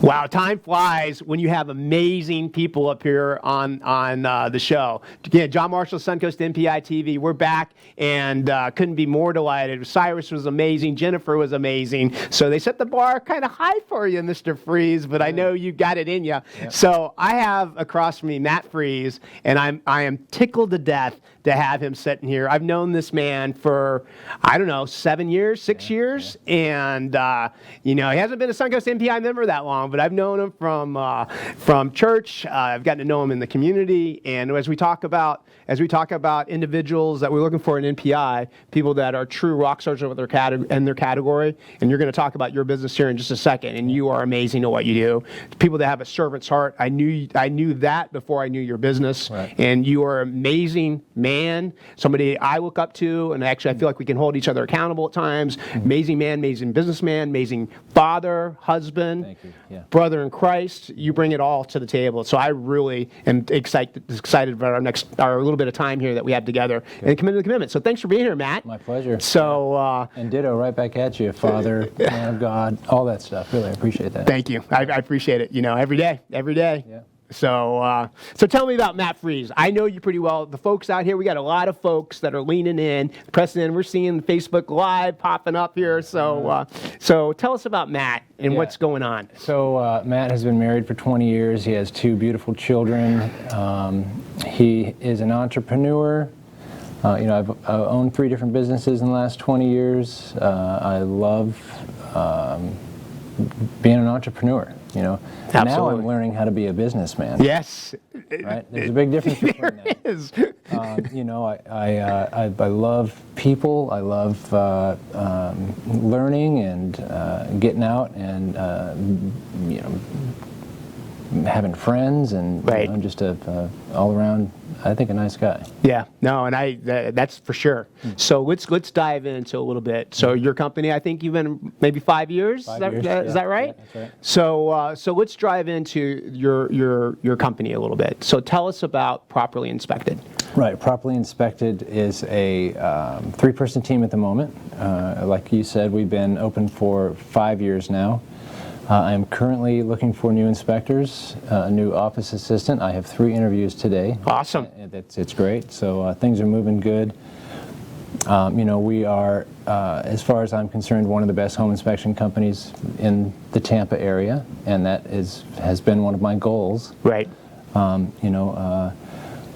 Wow, time flies when you have amazing people up here on the show. Again, John Marshall, Suncoast MPI TV. We're back and couldn't be more delighted. Cyrus was amazing. Jennifer was amazing. So they set the bar kind of high for you, Mr. Friesz, but I know you got it in you. Yep. So I have across from me Matt Friesz, and I am tickled to death to have him sitting here. I've known this man for, I don't know, 7 years, 6 years, and he hasn't been a Suncoast MPI member that long, but I've known him from church. I've gotten to know him in the community, and as we talk about individuals that we're looking for in NPI, people that are true rock stars in their category, and you're going to talk about your business here in just a second, and you are amazing at what you do. People that have a servant's heart. I knew that before I knew your business, right. And you are an amazing man, somebody I look up to, and actually I feel like we can hold each other accountable at times. Mm-hmm. Amazing man, amazing businessman, amazing father, husband, brother in Christ. You bring it all to the table. So I really am excited about our little bit of time here that we have together. Good. And committed to the commitment. So thanks for being here, Matt. My pleasure. So and ditto right back at you, Father, man of God, all that stuff. Really, I appreciate that. Thank you. I appreciate it. Every day. Yeah. So tell me about Matt Friesz. I know you pretty well. The folks out here, we got a lot of folks that are leaning in, pressing in. We're seeing Facebook Live popping up here. So tell us about Matt and what's going on. So Matt has been married for 20 years. He has 2 beautiful children. He is an entrepreneur. I've owned 3 different businesses in the last 20 years. I love being an entrepreneur. Absolutely. Now I'm learning how to be a businessman. Yes. Right? There's a big difference between that. There is. I love people. I love learning and getting out and having friends, and I'm just a all around, I think, a nice guy. Yeah, no, and that's for sure. So let's dive into a little bit. So your company, I think you've been maybe 5 years. Is that right? Yeah, that's right. So let's dive into your company a little bit. So tell us about Properly Inspected. Right, Properly Inspected is a 3-person team at the moment. Like you said, we've been open for 5 years now. I am currently looking for new inspectors, a new office assistant. I have 3 interviews today. Awesome. It's great. So things are moving good. We are, as far as I'm concerned, one of the best home inspection companies in the Tampa area, and that has been one of my goals. Right. A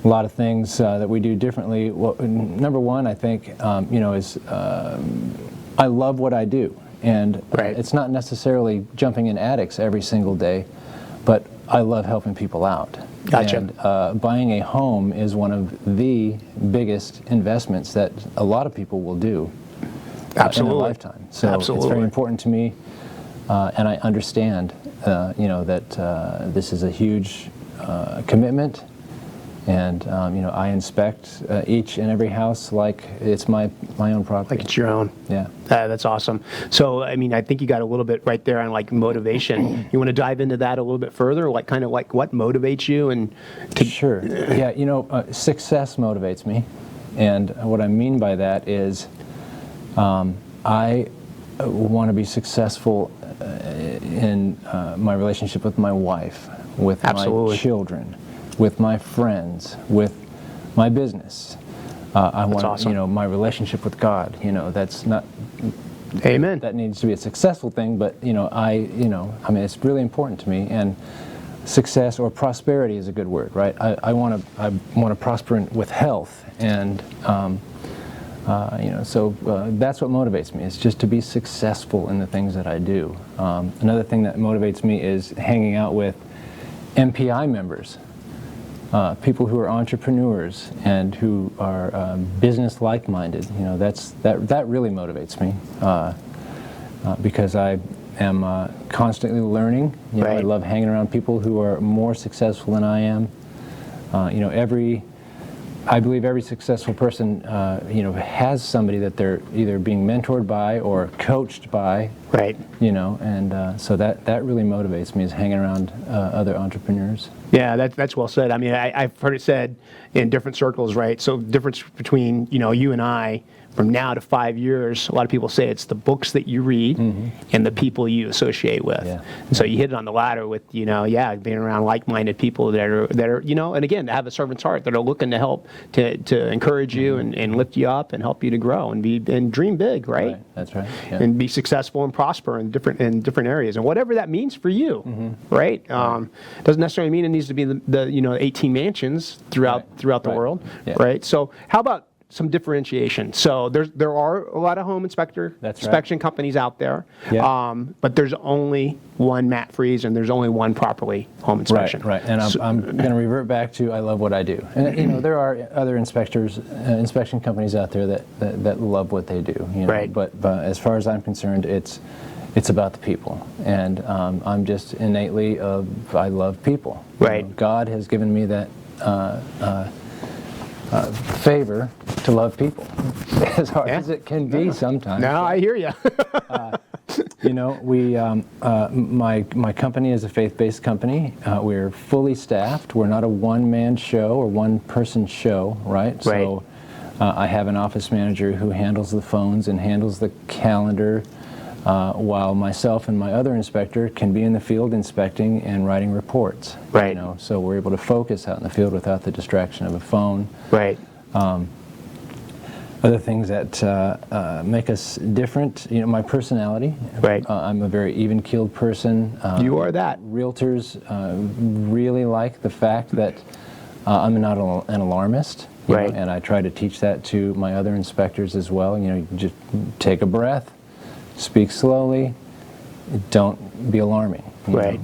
lot of things that we do differently. Well, number one, I think, is I love what I do. And it's not necessarily jumping in attics every single day, but I love helping people out. Gotcha. And buying a home is one of the biggest investments that a lot of people will do in their lifetime. So it's very important to me, and I understand, that this is a huge commitment. And I inspect each and every house like it's my own property. Like it's your own. Yeah. That's awesome. So, I think you got a little bit right there on like motivation. You want to dive into that a little bit further, like kind of like what motivates you and Sure. Yeah. Success motivates me, and what I mean by that is, I want to be successful in my relationship with my wife, with my children, with my friends, with my business. I want, awesome. My relationship with God. That's not. Amen. That needs to be a successful thing, but it's really important to me. And success or prosperity is a good word, right? I want to prosper with health, and so that's what motivates me. It's just to be successful in the things that I do. Another thing that motivates me is hanging out with MPI members. People who are entrepreneurs and who are business like-minded. That really motivates me because I am constantly learning. I love hanging around people who are more successful than I am. I believe every successful person has somebody that they're either being mentored by or coached by Right. You know, and so that really motivates me, is hanging around other entrepreneurs. Yeah, that's well said. I mean, I've heard it said in different circles, right? So difference between, you and I, from now to 5 years, a lot of people say it's the books that you read and the people you associate with. Yeah. And so you hit it on the ladder with, being around like-minded people that are, and again, have a servant's heart, that are looking to help, to encourage you and lift you up and help you to grow and dream big, right? That's right. Yeah. And be successful and prosper in different areas, and whatever that means for you, right? Doesn't necessarily mean it needs to be the 18 mansions throughout the world, right? So how about some differentiation? So there are a lot of home inspection companies out there, but there's only one Matt Friesz, and there's only one properly home inspection. Right. And I'm going to revert back to I love what I do. And there are other inspection companies out there that love what they do. Right. But as far as I'm concerned, it's about the people, and I'm just innately I love people. Right. God has given me that favor to love people, as hard as it can be sometimes. No, I hear you. My company is a faith-based company. We're fully staffed. We're not a one-man show or one-person show, right? So I have an office manager who handles the phones and handles the calendar, while myself and my other inspector can be in the field inspecting and writing reports. Right. So we're able to focus out in the field without the distraction of a phone. Right. Other things that make us different, my personality. Right. I'm a very even-keeled person. You are that. Realtors really like the fact that I'm not an alarmist. Right. And I try to teach that to my other inspectors as well. You just take a breath, speak slowly, don't be alarming. Right.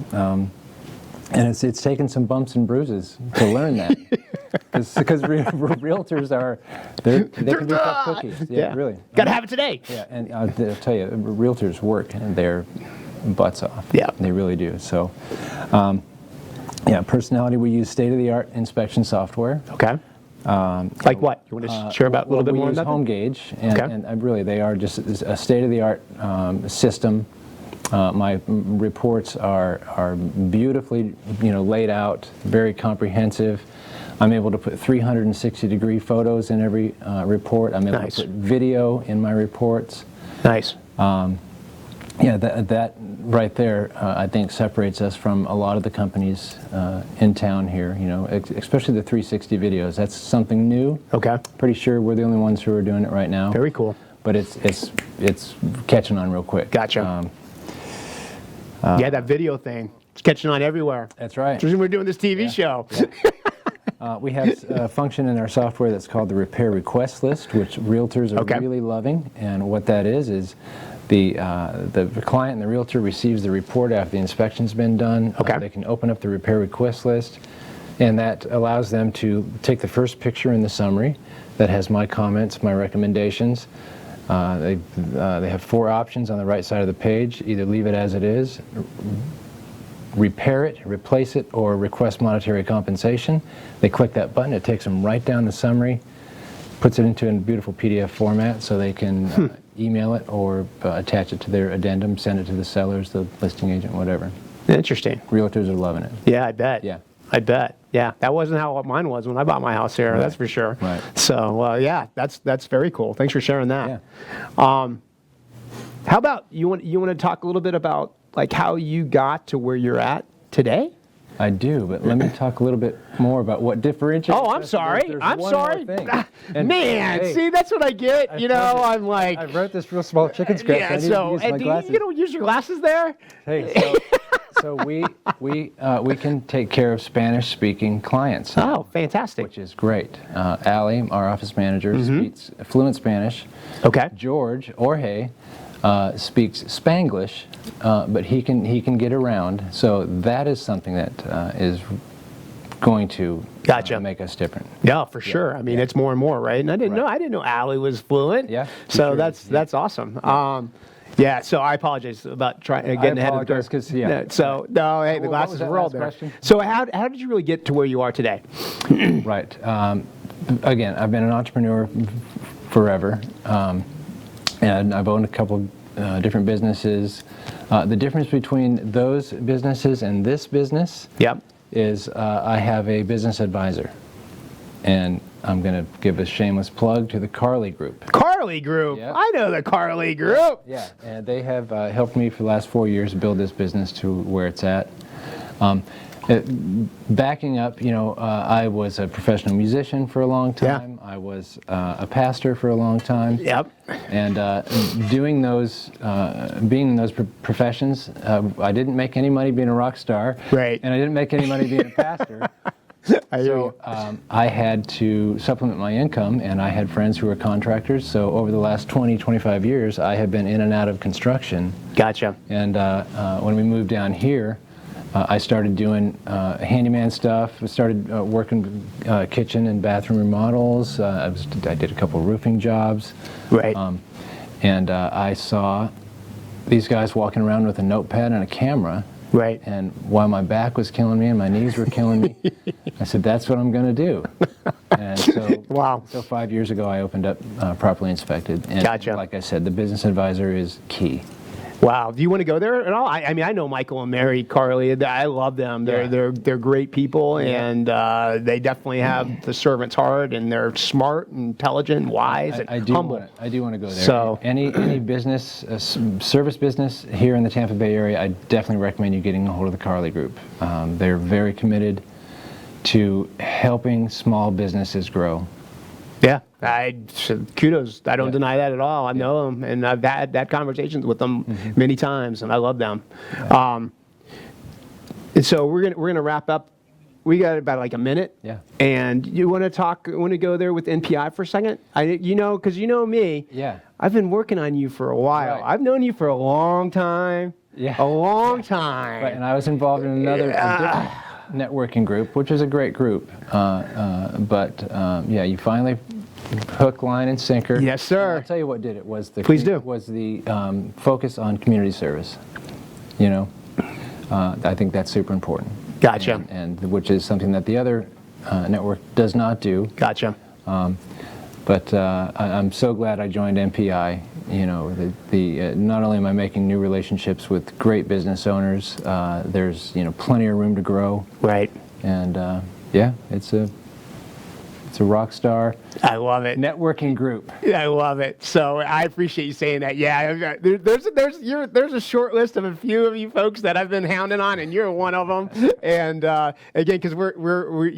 And it's taken some bumps and bruises to learn that, because realtors they can be tough cookies. Yeah, really. Got to have it today. Yeah, and I'll tell you, realtors work and their butts off. Yeah, they really do. So, personality. We use state-of-the-art inspection software. Okay. Like what? You want to share about a little bit more about that? We use HomeGauge, and really they are just a state-of-the-art system. My reports are beautifully, laid out, very comprehensive. I'm able to put 360-degree photos in every report. I'm able to put video in my reports. Nice. That right there, I think, separates us from a lot of the companies in town here. Especially the 360 videos. That's something new. Okay. Pretty sure we're the only ones who are doing it right now. Very cool. But it's catching on real quick. Gotcha. That video thing. It's catching on everywhere. That's right. Especially when we're doing this TV show. Yeah. We have a function in our software that's called the repair request list, which realtors are really loving. And what that is the client and the realtor receives the report after the inspection's been done. They can open up the repair request list, and that allows them to take the first picture in the summary that has my comments, my recommendations. They have 4 options on the right side of the page: either leave it as it is, repair it, replace it, or request monetary compensation. They click that button, it takes them right down the summary, puts it into a beautiful PDF format so they can email it or attach it to their addendum, send it to the sellers, the listing agent, whatever. Interesting. Realtors are loving it. Yeah, I bet. Yeah. I bet. Yeah, that wasn't how mine was when I bought my house here. That's for sure. Right. So, that's very cool. Thanks for sharing that. Yeah. How about you want to talk a little bit about like how you got to where you're at today? I do, but let me talk a little bit more about what differentiates. Oh, I'm sorry. There's one more thing. Man, hey, see, that's what I get. I'm like. I wrote this real small chicken scratch. Yeah. I need to use my glasses. You use your glasses there? Hey, so we can take care of Spanish-speaking clients. Oh, fantastic. Which is great. Allie, our office manager, speaks fluent Spanish. Okay. George, Jorge, speaks Spanglish, but he can get around. So that is something that is going to make us different. Yeah, for sure. I mean, it's more and more, right? And I didn't know Allie was fluent. Yeah. So that's awesome. So I apologize about getting ahead of the curve. Hey, the glasses were all there. Question? So how did you really get to where you are today? Right. Again, I've been an entrepreneur forever. And I've owned a couple different businesses. The difference between those businesses and this business Yep. is I have a business advisor. And I'm going to give a shameless plug to the Carly Group. Carly Group. Yep. I know the Carly Group. Yeah, and they have helped me for the last 4 years build this business to where it's at. Backing up, I was a professional musician for a long time. Yeah. I was a pastor for a long time. Yep. And doing those, being in those professions, I didn't make any money being a rock star. Right. And I didn't make any money being a pastor. So I had to supplement my income, and I had friends who were contractors. So over the last 20, 25 years, I have been in and out of construction. Gotcha. And when we moved down here, I started doing handyman stuff. I started working kitchen and bathroom remodels. I did a couple roofing jobs. Right. And I saw these guys walking around with a notepad and a camera. Right. And while my back was killing me and my knees were killing me, I said, that's what I'm going to do. And so, wow. So 5 years ago, I opened up Properly Inspected. And Gotcha. Like I said, the business advisor is key. Wow. Do you want to go there at all? I mean, I know Michael and Mary Carly. I love them. They're great people, and they definitely have the servant's heart, and they're smart, and intelligent, and wise, and humble. I do want to go there. So any business, service business here in the Tampa Bay area, I definitely recommend you getting a hold of the Carly Group. They're very committed to helping small businesses grow. Yeah, kudos. I don't deny that at all. I know them, and I've had conversations with them many times, and I love them. Yeah. And so we're gonna wrap up. We got about like a minute. Yeah. And you want to go there with NPI for a second? Because you know me. Yeah. I've been working on you for a while. Right. I've known you for a long time. Yeah. A long time. Right, and I was involved in another. A different networking group, which is a great group, but you finally hook, line, and sinker. Yes, sir. And I'll tell you what did it was the focus on community service. I think that's super important. Gotcha. And which is something that the other network does not do. Gotcha. But I'm so glad I joined MPI. Not only am I making new relationships with great business owners, there's plenty of room to grow. Right. And it's a rock star. I love it. Networking group. I love it. So I appreciate you saying that. Yeah, there's a short list of a few of you folks that I've been hounding on, and you're one of them. And again, because we're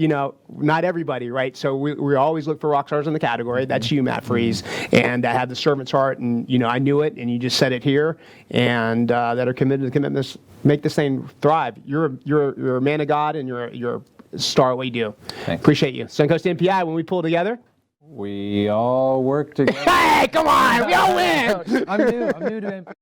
not everybody, right? So we always look for rock stars in the category. That's you, Matt Friesz, and I have the servant's heart, and I knew it, and you just said it here, and that are committed to commitments, make this thing thrive. You're a man of God, and you're a star at what you do. Thanks. Appreciate you. Suncoast MPI, when we pull together, we all work together. Hey, come on, we all win. I'm new to MPI.